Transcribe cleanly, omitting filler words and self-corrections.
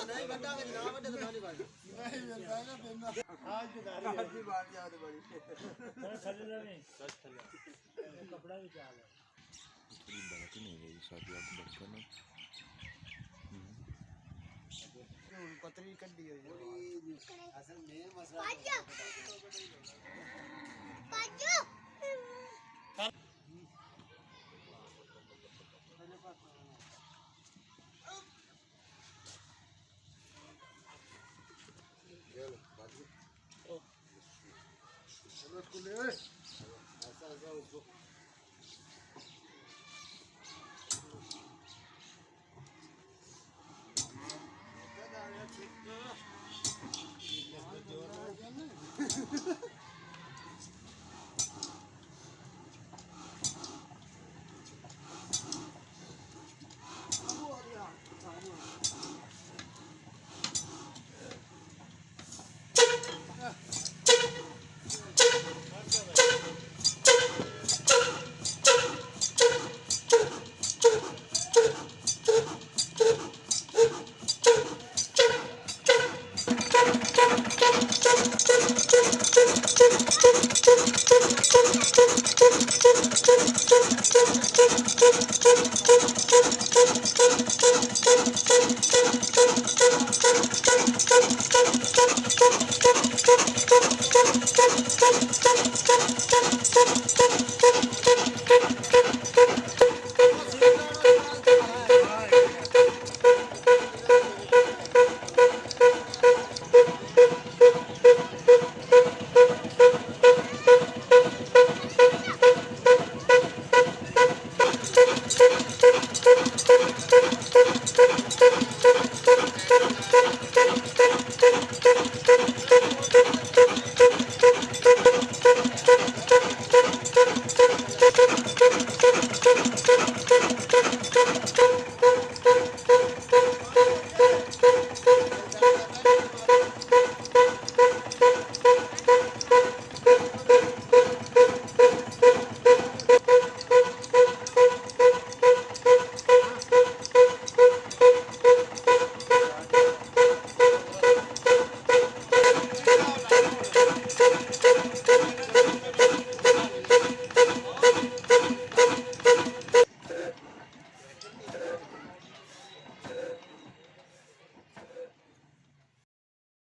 नहीं बंदा में ना बंदा तो नहीं बात नहीं मिलता है ना आज की बात याद बड़ी थल्ले नहीं सच थल्ले कपड़ा भी चाल है थोड़ी बड़ा तो नहीं रही शादी आप बढ़कर ना पतरी कड्डी है असल में मसला पाजो उसको ले ऐसा ऐसा उसको